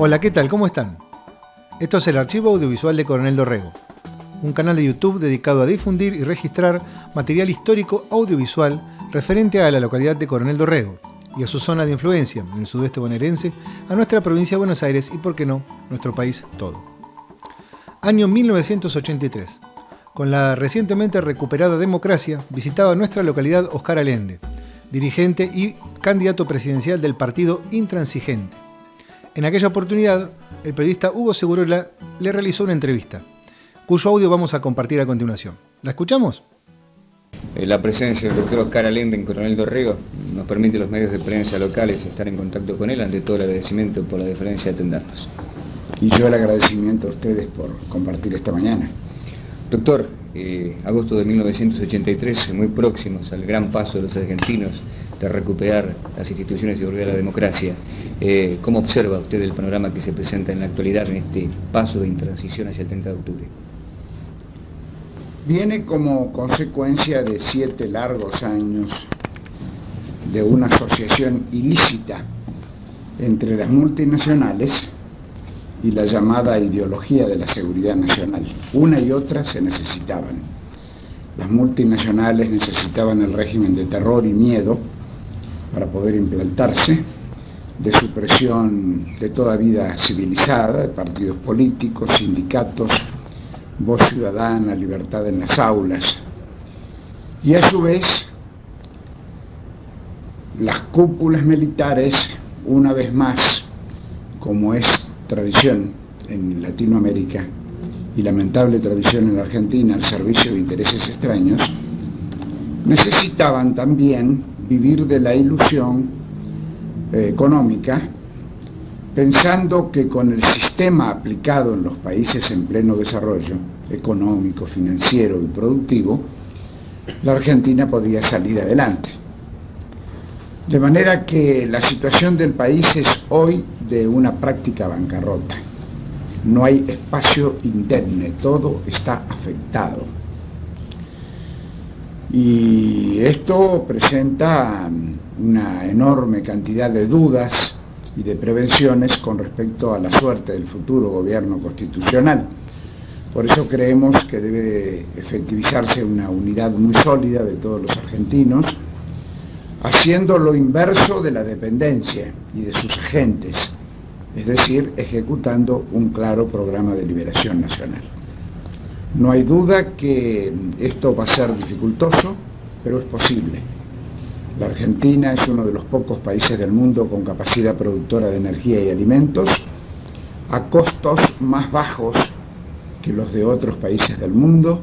Hola, ¿qué tal? ¿Cómo están? Esto es el Archivo Audiovisual de Coronel Dorrego, un canal de YouTube dedicado a difundir y registrar material histórico audiovisual referente a la localidad de Coronel Dorrego y a su zona de influencia en el sudeste bonaerense, a nuestra provincia de Buenos Aires y, por qué no, nuestro país todo. Año 1983. Con la recientemente recuperada democracia, visitaba nuestra localidad Oscar Allende, dirigente y candidato presidencial del partido Intransigente. En aquella oportunidad, el periodista Hugo Segurola le realizó una entrevista, cuyo audio vamos a compartir a continuación. ¿La escuchamos? La presencia del doctor Oscar Allende en Coronel Dorrego nos permite a los medios de prensa locales estar en contacto con él, ante todo el agradecimiento por la deferencia de atendernos. Y yo el agradecimiento a ustedes por compartir esta mañana. Doctor, agosto de 1983, muy próximos al gran paso de los argentinos de recuperar las instituciones y volver a la democracia. ¿Cómo observa usted el panorama que se presenta en la actualidad en este paso de transición hacia el 30 de octubre? Viene como consecuencia de 7 largos años de una asociación ilícita entre las multinacionales y la llamada ideología de la seguridad nacional. Una y otra se necesitaban. Las multinacionales necesitaban el régimen de terror y miedo para poder implantarse, de supresión de toda vida civilizada, de partidos políticos, sindicatos, voz ciudadana, libertad en las aulas. Y a su vez, las cúpulas militares, una vez más, como es tradición en Latinoamérica y lamentable tradición en la Argentina, al servicio de intereses extraños, necesitaban también vivir de la ilusión económica, pensando que con el sistema aplicado en los países en pleno desarrollo económico, financiero y productivo, la Argentina podía salir adelante. De manera que la situación del país es hoy de una práctica bancarrota. No hay espacio indemne, todo está afectado. Y esto presenta una enorme cantidad de dudas y de prevenciones con respecto a la suerte del futuro gobierno constitucional. Por eso creemos que debe efectivizarse una unidad muy sólida de todos los argentinos, haciendo lo inverso de la dependencia y de sus agentes, es decir, ejecutando un claro programa de liberación nacional. No hay duda que esto va a ser dificultoso, pero es posible. La Argentina es uno de los pocos países del mundo con capacidad productora de energía y alimentos, a costos más bajos que los de otros países del mundo,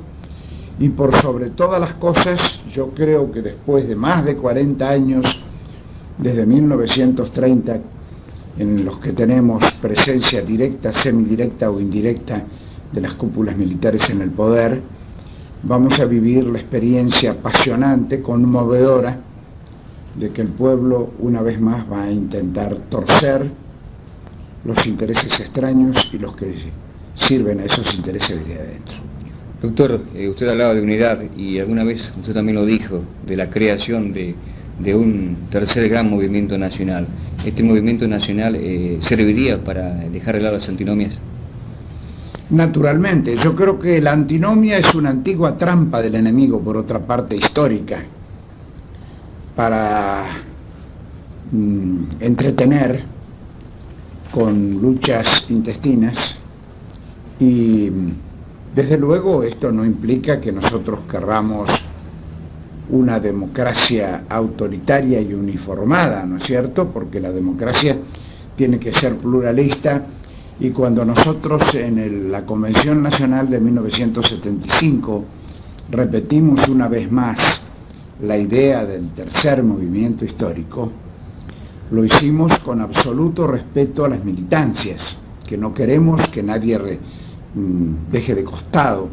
y por sobre todas las cosas, yo creo que después de más de 40 años, desde 1930, en los que tenemos presencia directa, semidirecta o indirecta de las cúpulas militares en el poder, vamos a vivir la experiencia apasionante, conmovedora, de que el pueblo una vez más va a intentar torcer los intereses extraños y los que sirven a esos intereses desde adentro. Doctor, usted hablaba de unidad y alguna vez usted también lo dijo, de la creación de un tercer gran movimiento nacional. ¿Este movimiento nacional serviría para dejar de lado las antinomias? Naturalmente, yo creo que la antinomia es una antigua trampa del enemigo, por otra parte histórica, para entretener con luchas intestinas, y desde luego esto no implica que nosotros querramos una democracia autoritaria y uniformada, ¿no es cierto? Porque la democracia tiene que ser pluralista, y cuando nosotros en la Convención Nacional de 1975 repetimos una vez más la idea del tercer movimiento histórico, lo hicimos con absoluto respeto a las militancias, que no queremos que nadie deje de costado,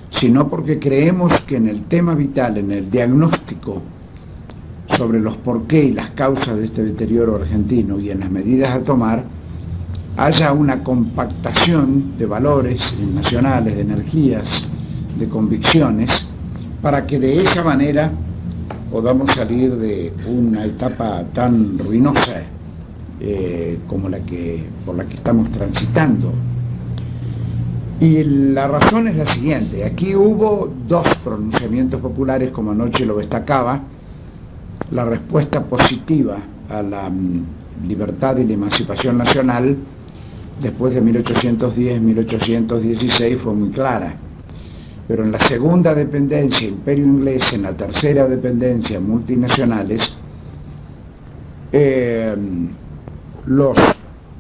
sino porque creemos que en el tema vital, en el diagnóstico sobre los porqué y las causas de este deterioro argentino y en las medidas a tomar, haya una compactación de valores nacionales, de energías, de convicciones, para que de esa manera podamos salir de una etapa tan ruinosa como por la que estamos transitando. Y la razón es la siguiente: aquí hubo dos pronunciamientos populares, como anoche lo destacaba, la respuesta positiva a la libertad y la emancipación nacional después de 1810-1816 fue muy clara. Pero en la segunda dependencia, imperio inglés, en la tercera dependencia, multinacionales, los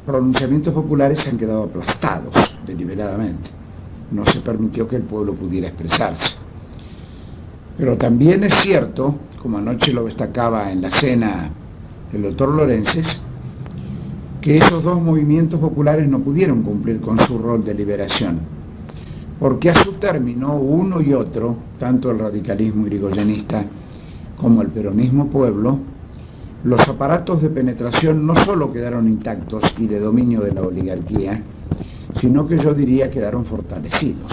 pronunciamientos populares se han quedado aplastados deliberadamente. No se permitió que el pueblo pudiera expresarse. Pero también es cierto, como anoche lo destacaba en la cena el doctor Lorences, que esos dos movimientos populares no pudieron cumplir con su rol de liberación, porque a su término uno y otro, tanto el radicalismo irigoyenista como el peronismo pueblo, los aparatos de penetración no solo quedaron intactos y de dominio de la oligarquía, sino que yo diría quedaron fortalecidos.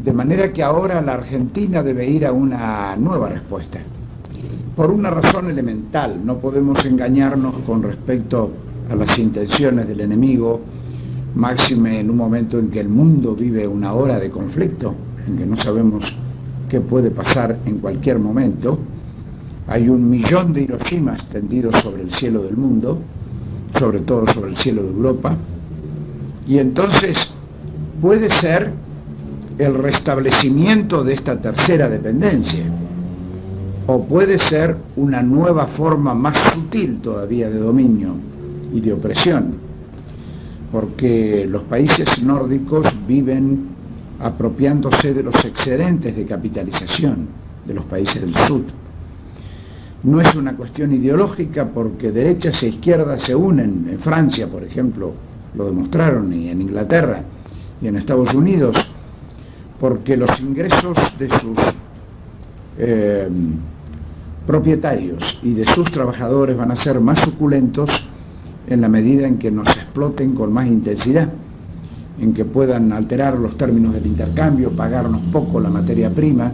De manera que ahora la Argentina debe ir a una nueva respuesta. Por una razón elemental, no podemos engañarnos con respecto a las intenciones del enemigo, máxime en un momento en que el mundo vive una hora de conflicto, en que no sabemos qué puede pasar en cualquier momento. Hay 1 millón de Hiroshimas tendidos sobre el cielo del mundo, sobre todo sobre el cielo de Europa, y entonces puede ser el restablecimiento de esta tercera dependencia, o puede ser una nueva forma más sutil todavía de dominio y de opresión, porque los países nórdicos viven apropiándose de los excedentes de capitalización de los países del sur. No es una cuestión ideológica, porque derechas e izquierdas se unen. En Francia, por ejemplo, lo demostraron, y en Inglaterra y en Estados Unidos, porque los ingresos de sus propietarios y de sus trabajadores van a ser más suculentos en la medida en que nos exploten con más intensidad, en que puedan alterar los términos del intercambio, pagarnos poco la materia prima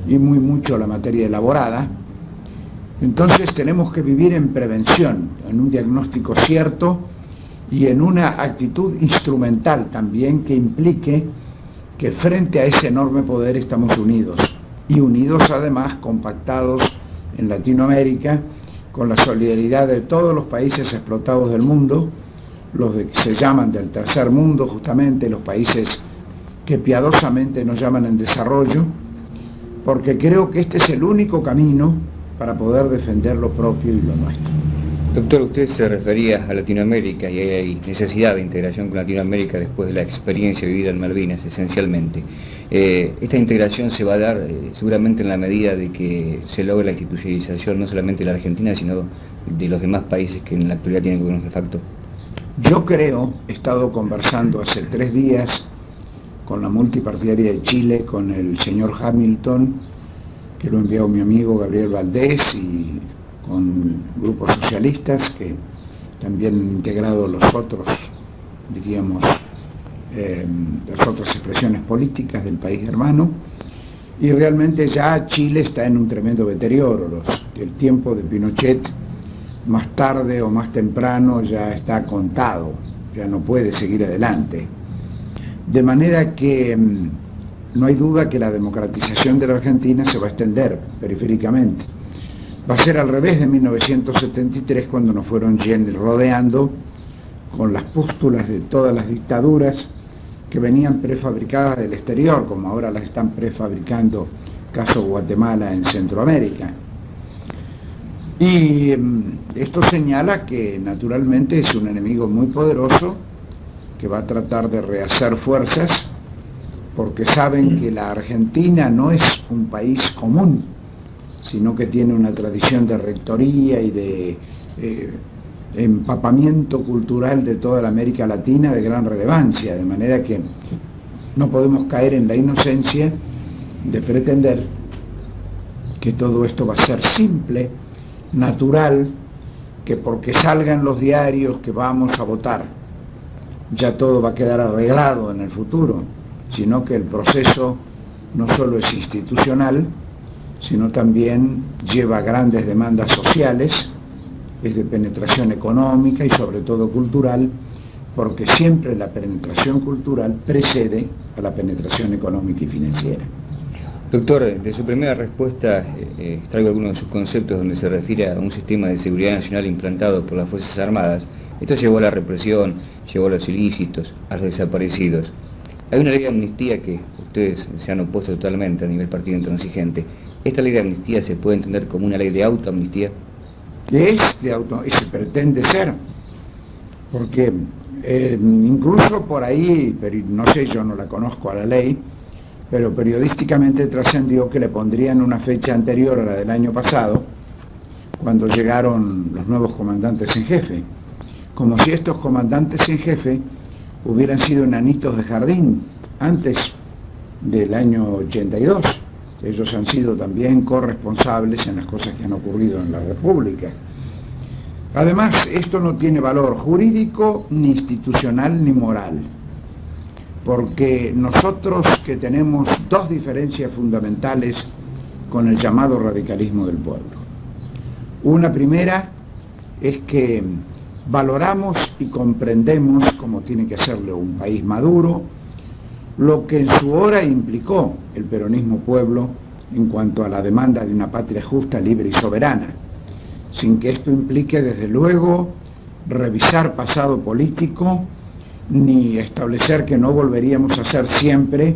y muy mucho la materia elaborada. Entonces tenemos que vivir en prevención, en un diagnóstico cierto y en una actitud instrumental también que implique que frente a ese enorme poder estamos unidos, y unidos además, compactados en Latinoamérica, con la solidaridad de todos los países explotados del mundo, los que se llaman del tercer mundo, justamente los países que piadosamente nos llaman en desarrollo, porque creo que este es el único camino para poder defender lo propio y lo nuestro. Doctor, usted se refería a Latinoamérica y hay necesidad de integración con Latinoamérica después de la experiencia vivida en Malvinas, esencialmente. Esta integración se va a dar seguramente en la medida de que se logre la institucionalización no solamente de la Argentina, sino de los demás países que en la actualidad tienen gobiernos de facto. Yo creo, he estado conversando hace 3 días con la multipartidaria de Chile, con el señor Hamilton, que lo envió mi amigo Gabriel Valdés, y con grupos socialistas que también han integrado los otros, diríamos, las otras expresiones políticas del país hermano, y realmente ya Chile está en un tremendo deterioro. El tiempo de Pinochet, más tarde o más temprano, ya está contado, ya no puede seguir adelante. De manera que no hay duda que la democratización de la Argentina se va a extender periféricamente. Va a ser al revés de 1973, cuando nos fueron rodeando con las pústulas de todas las dictaduras que venían prefabricadas del exterior, como ahora las están prefabricando, caso Guatemala en Centroamérica. Y esto señala que naturalmente es un enemigo muy poderoso que va a tratar de rehacer fuerzas, porque saben que la Argentina no es un país común, sino que tiene una tradición de rectoría y de empapamiento cultural de toda la América Latina de gran relevancia, de manera que no podemos caer en la inocencia de pretender que todo esto va a ser simple, natural, que porque salgan los diarios que vamos a votar, ya todo va a quedar arreglado en el futuro, sino que el proceso no solo es institucional, sino también lleva grandes demandas sociales, es de penetración económica y sobre todo cultural, porque siempre la penetración cultural precede a la penetración económica y financiera. Doctor, de su primera respuesta traigo algunos de sus conceptos donde se refiere a un sistema de seguridad nacional implantado por las Fuerzas Armadas. Esto llevó a la represión, llevó a los ilícitos, a los desaparecidos. Hay una ley de amnistía que ustedes se han opuesto totalmente a nivel partido intransigente. ¿Esta ley de amnistía se puede entender como una ley de autoamnistía? Se pretende ser, porque incluso por ahí, pero no sé, yo no la conozco a la ley, pero periodísticamente trascendió que le pondrían una fecha anterior a la del año pasado, cuando llegaron los nuevos comandantes en jefe, como si estos comandantes en jefe hubieran sido enanitos de jardín antes del año 82. Ellos han sido también corresponsables en las cosas que han ocurrido en la República. Además, esto no tiene valor jurídico, ni institucional, ni moral, porque nosotros que tenemos dos diferencias fundamentales con el llamado radicalismo del pueblo. Una primera es que valoramos y comprendemos, como tiene que hacerlo un país maduro, lo que en su hora implicó el peronismo pueblo en cuanto a la demanda de una patria justa, libre y soberana, sin que esto implique, desde luego, revisar pasado político, ni establecer que no volveríamos a hacer siempre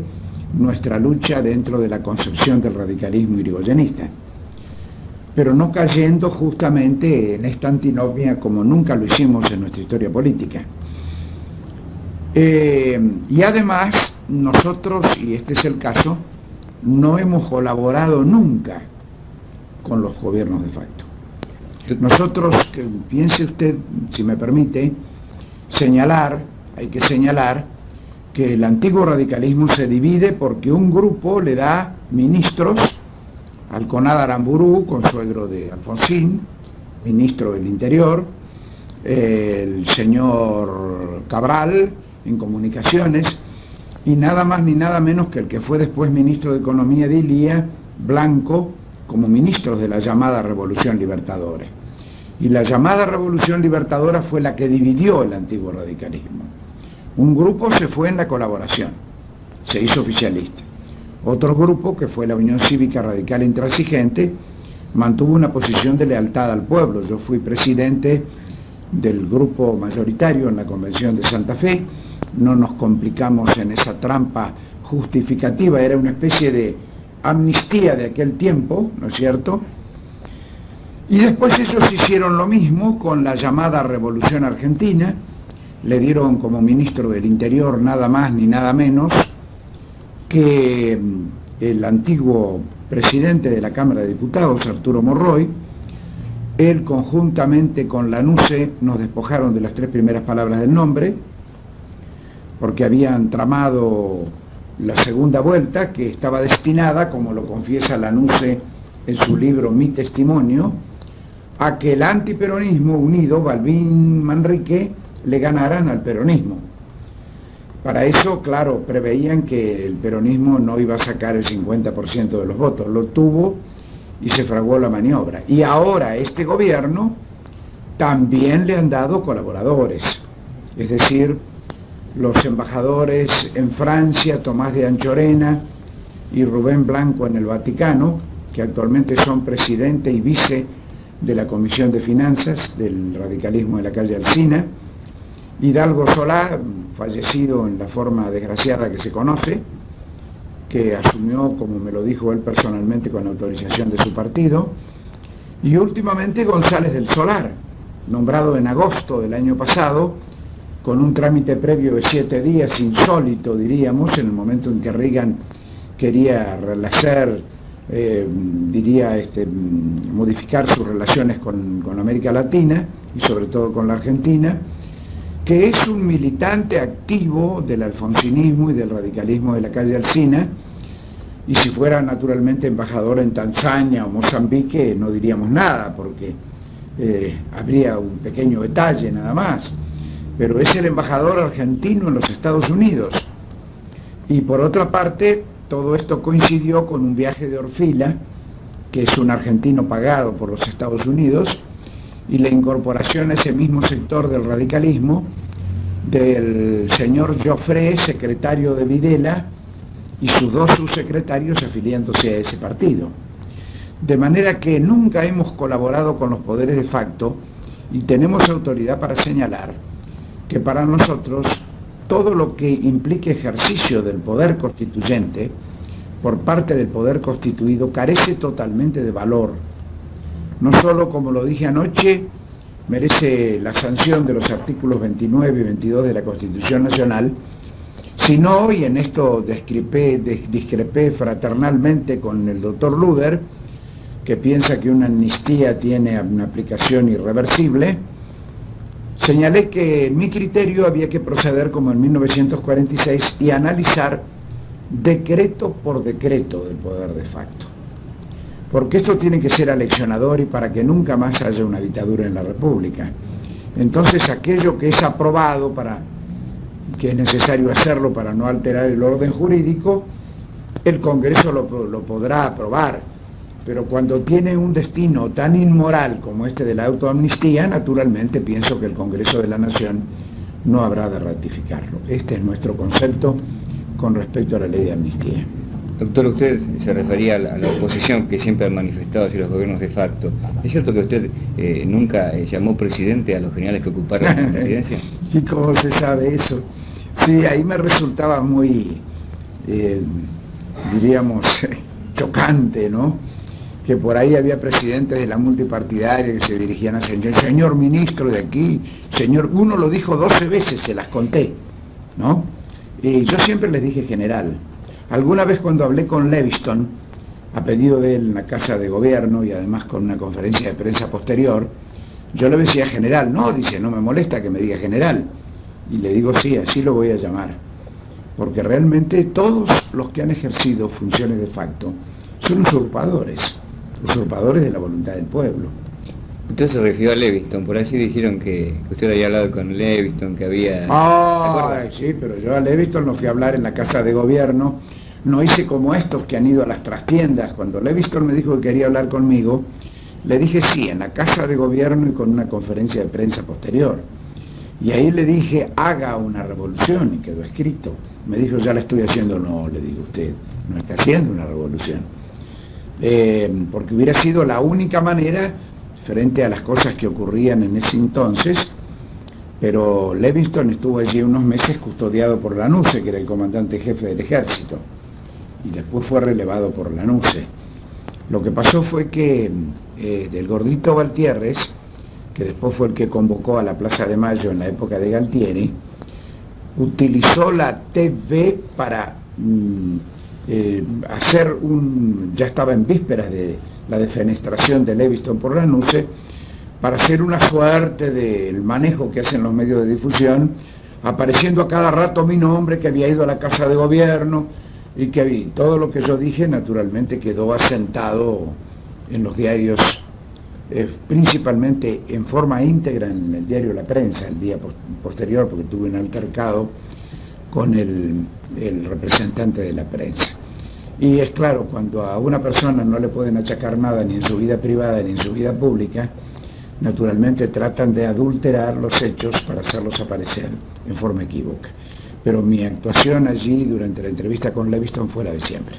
nuestra lucha dentro de la concepción del radicalismo irigoyenista, pero no cayendo justamente en esta antinomia como nunca lo hicimos en nuestra historia política. Y además, nosotros, y este es el caso, no hemos colaborado nunca con los gobiernos de facto. Nosotros, que piense usted, si me permite, hay que señalar que el antiguo radicalismo se divide porque un grupo le da ministros, Alconada Aramburú, consuegro de Alfonsín, ministro del Interior, el señor Cabral en Comunicaciones, y nada más ni nada menos que el que fue después ministro de Economía de Ilía, Blanco, como ministros de la llamada Revolución Libertadora. Y la llamada Revolución Libertadora fue la que dividió el antiguo radicalismo. Un grupo se fue en la colaboración, se hizo oficialista. Otro grupo, que fue la Unión Cívica Radical Intransigente, mantuvo una posición de lealtad al pueblo. Yo fui presidente del grupo mayoritario en la Convención de Santa Fe, no nos complicamos en esa trampa justificativa, era una especie de amnistía de aquel tiempo, ¿no es cierto? Y después ellos hicieron lo mismo con la llamada Revolución Argentina, le dieron como ministro del Interior nada más ni nada menos que el antiguo presidente de la Cámara de Diputados, Arturo Monroy. Él, conjuntamente con Lanusse, nos despojaron de las 3 primeras palabras del nombre, porque habían tramado la segunda vuelta, que estaba destinada, como lo confiesa Lanusse en su libro Mi Testimonio, a que el antiperonismo unido, Balbín, Manrique, le ganaran al peronismo. Para eso, claro, preveían que el peronismo no iba a sacar el 50% de los votos, lo tuvo y se fraguó la maniobra. Y ahora este gobierno también le han dado colaboradores, es decir, los embajadores en Francia, Tomás de Anchorena y Rubén Blanco en el Vaticano, que actualmente son presidente y vice de la Comisión de Finanzas del radicalismo de la calle Alsina, Hidalgo Solá, fallecido en la forma desgraciada que se conoce, que asumió, como me lo dijo él personalmente, con autorización de su partido, y últimamente González del Solar, nombrado en agosto del año pasado, con un trámite previo de 7 días, insólito diríamos, en el momento en que Reagan quería modificar sus relaciones con América Latina y sobre todo con la Argentina, que es un militante activo del alfonsinismo y del radicalismo de la calle Alsina, y si fuera naturalmente embajador en Tanzania o Mozambique no diríamos nada, porque habría un pequeño detalle nada más, pero es el embajador argentino en los Estados Unidos. Y por otra parte, todo esto coincidió con un viaje de Orfila, que es un argentino pagado por los Estados Unidos, y la incorporación a ese mismo sector del radicalismo del señor Joffre, secretario de Videla, y sus dos subsecretarios afiliándose a ese partido. De manera que nunca hemos colaborado con los poderes de facto y tenemos autoridad para señalar que para nosotros todo lo que implique ejercicio del poder constituyente por parte del poder constituido carece totalmente de valor. No solo, como lo dije anoche, merece la sanción de los artículos 29 y 22 de la Constitución Nacional, sino, y en esto discrepé fraternalmente con el doctor Luder, que piensa que una amnistía tiene una aplicación irreversible, señalé que en mi criterio había que proceder como en 1946 y analizar decreto por decreto del poder de facto. Porque esto tiene que ser aleccionador y para que nunca más haya una dictadura en la República. Entonces aquello que es aprobado, que es necesario hacerlo para no alterar el orden jurídico, el Congreso lo podrá aprobar. Pero cuando tiene un destino tan inmoral como este de la autoamnistía, naturalmente pienso que el Congreso de la Nación no habrá de ratificarlo. Este es nuestro concepto con respecto a la ley de amnistía. Doctor, usted se refería a la oposición que siempre han manifestado hacia los gobiernos de facto. ¿Es cierto que usted nunca llamó presidente a los generales que ocuparon la presidencia? ¿Y cómo se sabe eso? Sí, ahí me resultaba muy, diríamos, chocante, ¿no? Que por ahí había presidentes de la multipartidaria que se dirigían a señor ministro de aquí, señor, uno lo dijo 12 veces, se las conté, ¿no? Y yo siempre les dije general. Alguna vez cuando hablé con Leviston, a pedido de él en la Casa de Gobierno y además con una conferencia de prensa posterior, yo le decía general, no, dice, no me molesta que me diga general. Y le digo, sí, así lo voy a llamar. Porque realmente todos los que han ejercido funciones de facto son usurpadores de la voluntad del pueblo. Usted se refirió a Leviston, por allí dijeron que usted había hablado con Leviston, que había... Sí, pero yo a Leviston no fui a hablar en la Casa de Gobierno, no hice como estos que han ido a las trastiendas. Cuando Leviston me dijo que quería hablar conmigo, le dije sí, en la Casa de Gobierno y con una conferencia de prensa posterior. Y ahí le dije, haga una revolución, y quedó escrito. Me dijo, ya la estoy haciendo. No, le digo, usted no está haciendo una revolución. Porque hubiera sido la única manera frente a las cosas que ocurrían en ese entonces, pero Leviston estuvo allí unos meses custodiado por Lanusse, que era el comandante jefe del ejército, y después fue relevado por Lanusse. Lo que pasó fue que el gordito Valtierres, que después fue el que convocó a la Plaza de Mayo en la época de Galtieri, utilizó la TV para ya estaba en vísperas de la defenestración de Leviston por Lanusse, para hacer una suerte del manejo que hacen los medios de difusión, apareciendo a cada rato mi nombre, que había ido a la Casa de Gobierno, y que todo lo que yo dije naturalmente quedó asentado en los diarios, principalmente en forma íntegra en el diario La Prensa, el día posterior, porque tuve un altercado con el representante de la prensa. Y es claro, cuando a una persona no le pueden achacar nada ni en su vida privada ni en su vida pública, naturalmente tratan de adulterar los hechos para hacerlos aparecer en forma equívoca. Pero mi actuación allí durante la entrevista con Leviston fue la de siempre.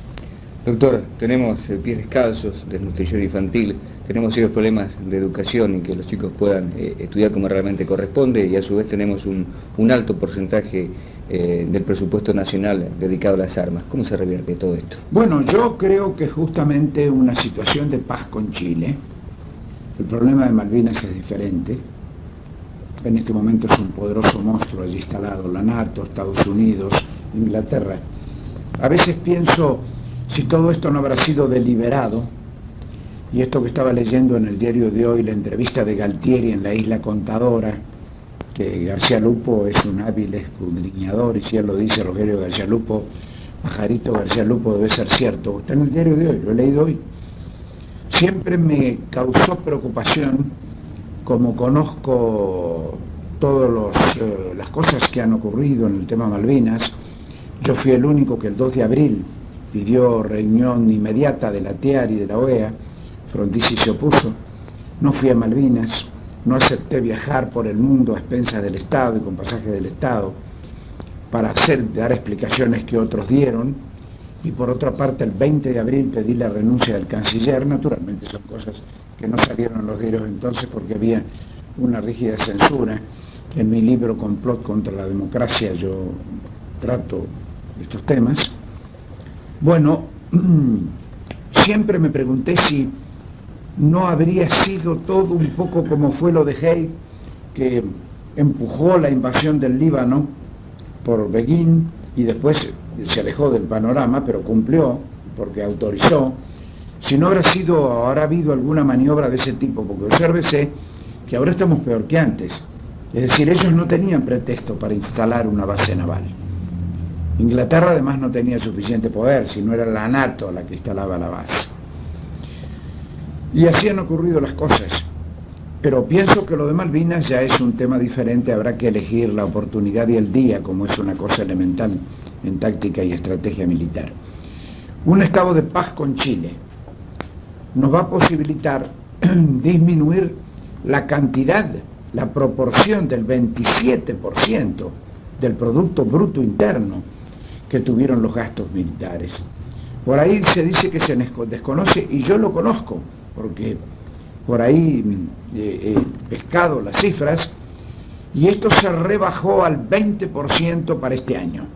Doctor, tenemos pies descalzos, desnutrición infantil, tenemos serios problemas de educación y que los chicos puedan estudiar como realmente corresponde, y a su vez tenemos un alto porcentaje del presupuesto nacional dedicado a las armas. ¿Cómo se revierte todo esto? Bueno, yo creo que justamente una situación de paz con Chile, el problema de Malvinas es diferente. En este momento es un poderoso monstruo allí instalado, la NATO, Estados Unidos, Inglaterra. A veces pienso si todo esto no habrá sido deliberado, y esto que estaba leyendo en el diario de hoy, la entrevista de Galtieri en la Isla Contadora, que García Lupo es un hábil escudriñador, y si él lo dice, Rogelio García Lupo, Pajarito García Lupo, debe ser cierto. Está en el diario de hoy, lo he leído hoy. Siempre me causó preocupación, como conozco todas las cosas que han ocurrido en el tema Malvinas. Yo fui el único que el 2 de abril pidió reunión inmediata de la TEAR y de la OEA, Frondizi se opuso. No fui a Malvinas, no acepté viajar por el mundo a expensas del Estado y con pasajes del Estado para dar explicaciones que otros dieron, y por otra parte el 20 de abril pedí la renuncia del canciller. Naturalmente son cosas que no salieron en los diarios entonces porque había una rígida censura. En mi libro Complot contra la Democracia yo trato estos temas. Bueno, siempre me pregunté si no habría sido todo un poco como fue lo de Haig, que empujó la invasión del Líbano por Begin y después se alejó del panorama, pero cumplió porque autorizó. Si no habrá habido alguna maniobra de ese tipo, porque obsérvese que ahora estamos peor que antes. Es decir, ellos no tenían pretexto para instalar una base naval. Inglaterra además no tenía suficiente poder, si no era la NATO la que instalaba la base. Y así han ocurrido las cosas. Pero pienso que lo de Malvinas ya es un tema diferente, habrá que elegir la oportunidad y el día, como es una cosa elemental en táctica y estrategia militar. Un estado de paz con Chile nos va a posibilitar disminuir la cantidad, la proporción del 27% del Producto Bruto Interno que tuvieron los gastos militares. Por ahí se dice que se desconoce, y yo lo conozco, porque por ahí he pescado las cifras, y esto se rebajó al 20% para este año.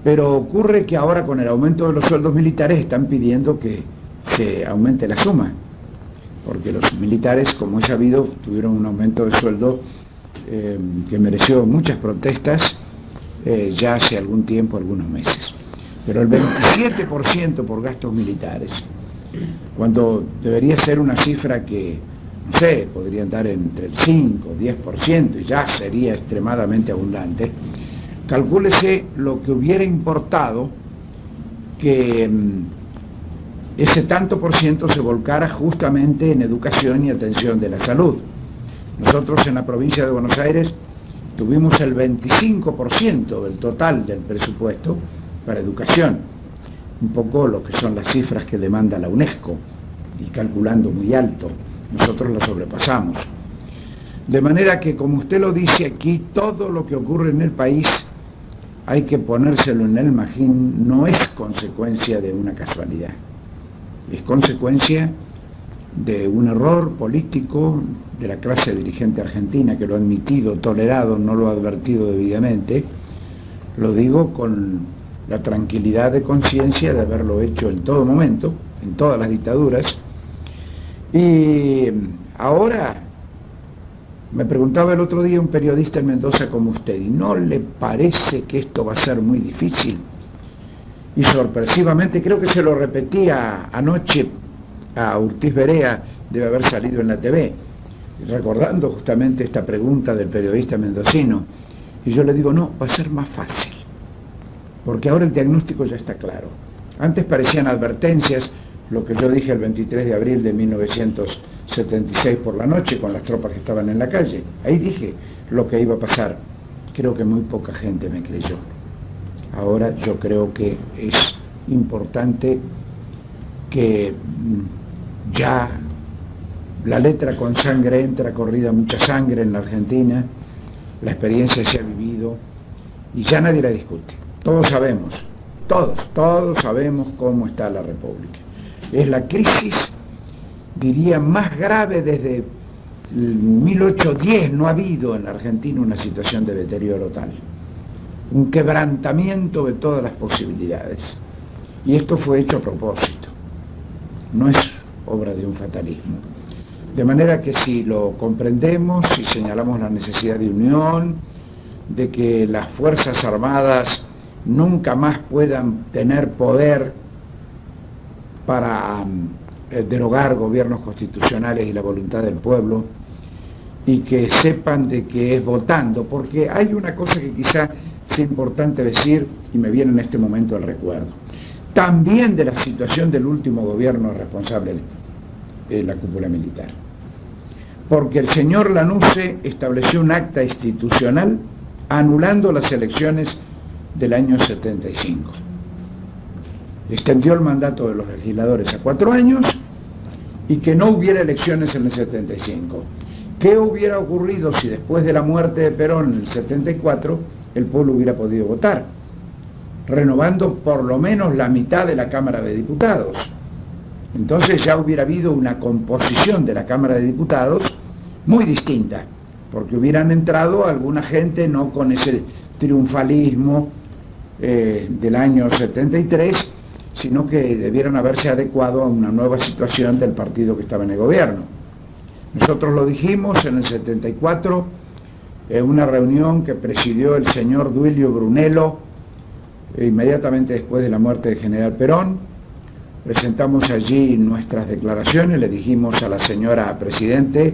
Pero ocurre que ahora con el aumento de los sueldos militares están pidiendo que se aumente la suma, porque los militares, como he sabido, tuvieron un aumento de sueldo que mereció muchas protestas ya hace algún tiempo, algunos meses. Pero el 27% por gastos militares, cuando debería ser una cifra que, no sé, podría andar entre el 5 o 10% y ya sería extremadamente abundante. Calcúlese lo que hubiera importado que ese tanto por ciento se volcara justamente en educación y atención de la salud. Nosotros en la provincia de Buenos Aires tuvimos el 25% del total del presupuesto para educación, un poco lo que son las cifras que demanda la UNESCO, y calculando muy alto, nosotros lo sobrepasamos. De manera que, como usted lo dice aquí, todo lo que ocurre en el país hay que ponérselo en el magín, no es consecuencia de una casualidad, es consecuencia de un error político de la clase dirigente argentina, que lo ha admitido, tolerado, no lo ha advertido debidamente. Lo digo con la tranquilidad de conciencia de haberlo hecho en todo momento, en todas las dictaduras. Y ahora, me preguntaba el otro día un periodista en Mendoza como usted, ¿y no le parece que esto va a ser muy difícil? Y sorpresivamente, creo que se lo repetía anoche a Urtiz Berea, debe haber salido en la TV, recordando justamente esta pregunta del periodista mendocino. Y yo le digo, no, va a ser más fácil, porque ahora el diagnóstico ya está claro. Antes parecían advertencias, lo que yo dije el 23 de abril de 1976 por la noche, con las tropas que estaban en la calle. Ahí dije lo que iba a pasar. Creo que muy poca gente me creyó. Ahora yo creo que es importante que ya la letra con sangre entra, corrida mucha sangre en la Argentina, la experiencia se ha vivido y ya nadie la discute. Todos sabemos, todos sabemos cómo está la República. Es la crisis, diría, más grave desde 1810. No ha habido en la Argentina una situación de deterioro tal. Un quebrantamiento de todas las posibilidades. Y esto fue hecho a propósito. No es obra de un fatalismo. De manera que si lo comprendemos, si señalamos la necesidad de unión, de que las Fuerzas Armadas nunca más puedan tener poder para derogar gobiernos constitucionales y la voluntad del pueblo, y que sepan de que es votando, porque hay una cosa que quizá sea importante decir, y me viene en este momento al recuerdo. También de la situación del último gobierno responsable de la cúpula militar. Porque el señor Lanusse estableció un acta institucional anulando las elecciones del año 75. Extendió el mandato de los legisladores a 4 años y que no hubiera elecciones en el 75. ¿Qué hubiera ocurrido si después de la muerte de Perón en el 74 el pueblo hubiera podido votar? Renovando por lo menos la mitad de la Cámara de Diputados. Entonces ya hubiera habido una composición de la Cámara de Diputados muy distinta, porque hubieran entrado alguna gente no con ese triunfalismo del año 73, sino que debieron haberse adecuado a una nueva situación del partido que estaba en el gobierno. Nosotros lo dijimos en el 74, en una reunión que presidió el señor Duilio Brunello, inmediatamente después de la muerte del general Perón. Presentamos allí nuestras declaraciones, le dijimos a la señora Presidente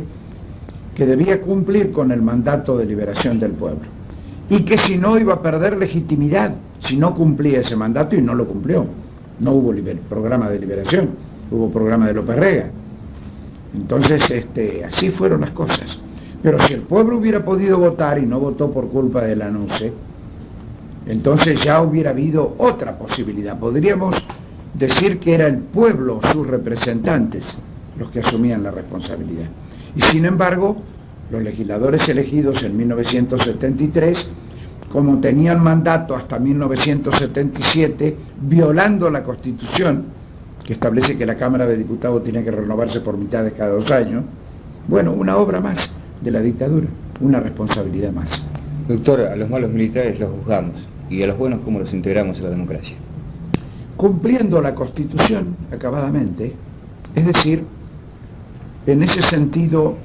que debía cumplir con el mandato de liberación del pueblo y que si no iba a perder legitimidad si no cumplía ese mandato, y no lo cumplió. No hubo programa de liberación, hubo programa de López Rega. Entonces, así fueron las cosas. Pero si el pueblo hubiera podido votar y no votó por culpa de Lanuse, entonces ya hubiera habido otra posibilidad. Podríamos decir que era el pueblo, sus representantes, los que asumían la responsabilidad. Y sin embargo, los legisladores elegidos en 1973, como tenían mandato hasta 1977, violando la Constitución, que establece que la Cámara de Diputados tiene que renovarse por mitades cada 2 años, bueno, una obra más de la dictadura, una responsabilidad más. Doctor, a los malos militares los juzgamos, y a los buenos, ¿cómo los integramos a la democracia? Cumpliendo la Constitución acabadamente, es decir, en ese sentido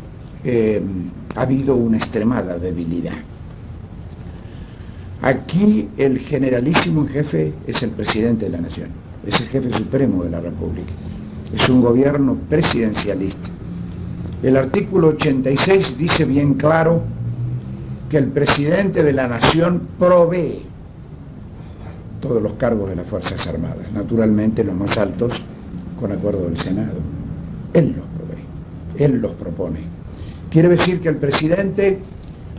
ha habido una extremada debilidad. Aquí el generalísimo en jefe es el presidente de la nación, es el jefe supremo de la República, es un gobierno presidencialista. El artículo 86 dice bien claro que el presidente de la nación provee todos los cargos de las Fuerzas Armadas, naturalmente los más altos con acuerdo del Senado. Él los provee, él los propone. Quiere decir que el presidente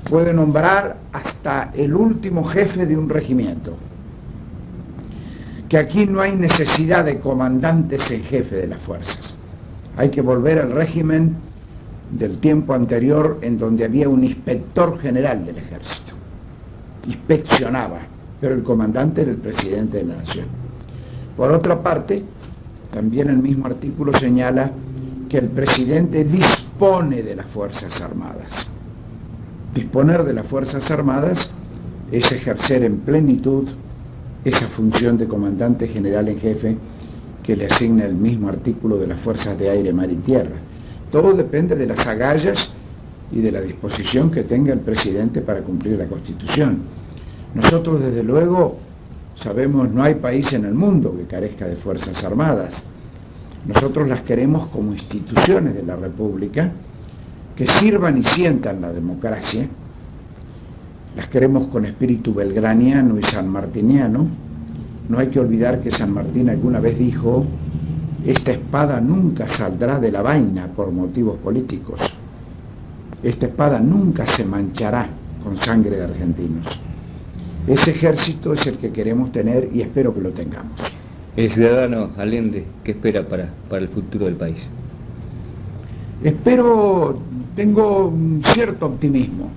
puede nombrar hasta el último jefe de un regimiento, que aquí no hay necesidad de comandantes en jefe de las fuerzas. Hay que volver al régimen del tiempo anterior, en donde había un inspector general del ejército, inspeccionaba, pero el comandante era el presidente de la nación. Por otra parte, también el mismo artículo señala que el presidente dispone de las Fuerzas Armadas. Disponer de las Fuerzas Armadas es ejercer en plenitud esa función de comandante general en jefe que le asigna el mismo artículo de las Fuerzas de Aire, Mar y Tierra. Todo depende de las agallas y de la disposición que tenga el presidente para cumplir la Constitución. Nosotros, desde luego, sabemos, no hay país en el mundo que carezca de Fuerzas Armadas. Nosotros las queremos como instituciones de la República que sirvan y sientan la democracia. Las queremos con espíritu belgraniano y sanmartiniano. No hay que olvidar que San Martín alguna vez dijo: esta espada nunca saldrá de la vaina por motivos políticos. Esta espada nunca se manchará con sangre de argentinos. Ese ejército es el que queremos tener y espero que lo tengamos. El ciudadano Allende, ¿qué espera para el futuro del país? Tengo un cierto optimismo.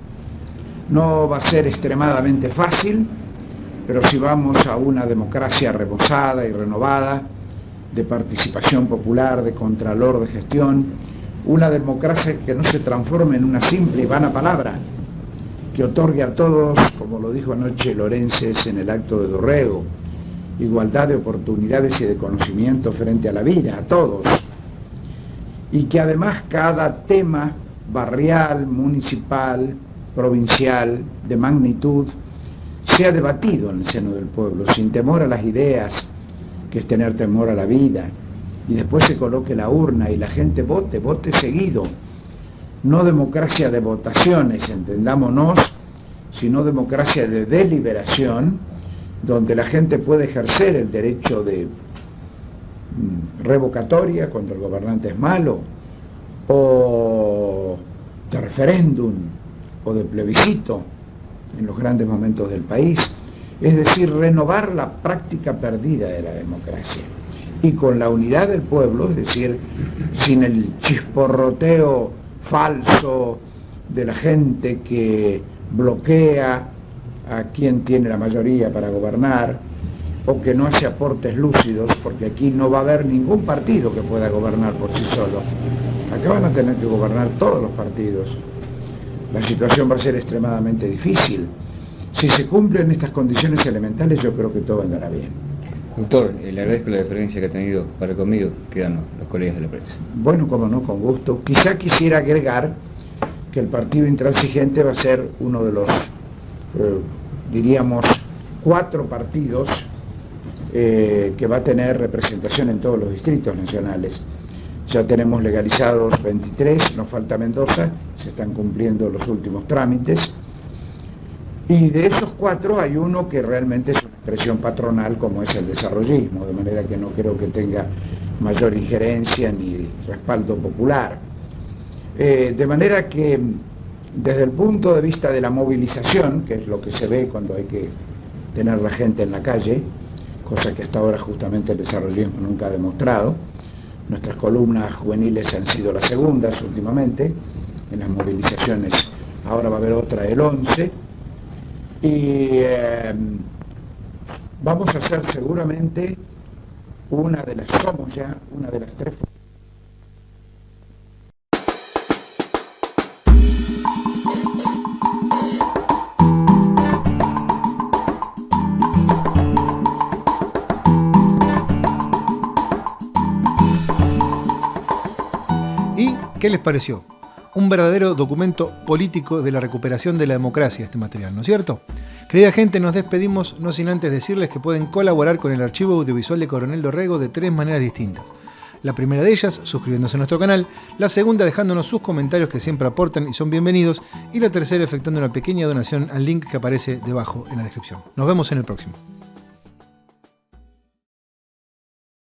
No va a ser extremadamente fácil, pero si vamos a una democracia rebosada y renovada, de participación popular, de contralor de gestión, una democracia que no se transforme en una simple y vana palabra, que otorgue a todos, como lo dijo anoche Lorences en el acto de Dorrego, igualdad de oportunidades y de conocimiento frente a la vida, a todos, y que además cada tema barrial, municipal, provincial, de magnitud, sea debatido en el seno del pueblo, sin temor a las ideas, que es tener temor a la vida, y después se coloque la urna y la gente vote seguido. No democracia de votaciones, entendámonos, sino democracia de deliberación, donde la gente puede ejercer el derecho de revocatoria cuando el gobernante es malo, o de referéndum, o de plebiscito en los grandes momentos del país. Es decir, renovar la práctica perdida de la democracia. Y con la unidad del pueblo, es decir, sin el chisporroteo falso de la gente que bloquea a quien tiene la mayoría para gobernar, o que no hace aportes lúcidos, porque aquí no va a haber ningún partido que pueda gobernar por sí solo. Acá van a tener que gobernar todos los partidos. La situación va a ser extremadamente difícil. Si se cumplen estas condiciones elementales, yo creo que todo andará bien. Doctor, le agradezco la deferencia que ha tenido para conmigo. Quedan los colegas de la prensa. Bueno, como no, con gusto. Quizá quisiera agregar que el partido intransigente va a ser uno de los, diríamos, 4 partidos que va a tener representación en todos los distritos nacionales. Ya tenemos legalizados 23, nos falta Mendoza, se están cumpliendo los últimos trámites. Y de esos 4 hay uno que realmente es una expresión patronal, como es el desarrollismo, de manera que no creo que tenga mayor injerencia ni respaldo popular. De manera que desde el punto de vista de la movilización, que es lo que se ve cuando hay que tener la gente en la calle, cosa que hasta ahora justamente el desarrollismo nunca ha demostrado, nuestras columnas juveniles han sido las segundas últimamente, en las movilizaciones ahora va a haber otra el 11, y vamos a hacer seguramente somos ya una de las 3. ¿Y qué les pareció? Un verdadero documento político de la recuperación de la democracia este material, ¿no es cierto? Querida gente, nos despedimos no sin antes decirles que pueden colaborar con el archivo audiovisual de Coronel Dorrego de 3 maneras distintas. La primera de ellas, suscribiéndose a nuestro canal, la segunda dejándonos sus comentarios que siempre aportan y son bienvenidos, y la tercera efectuando una pequeña donación al link que aparece debajo en la descripción. Nos vemos en el próximo.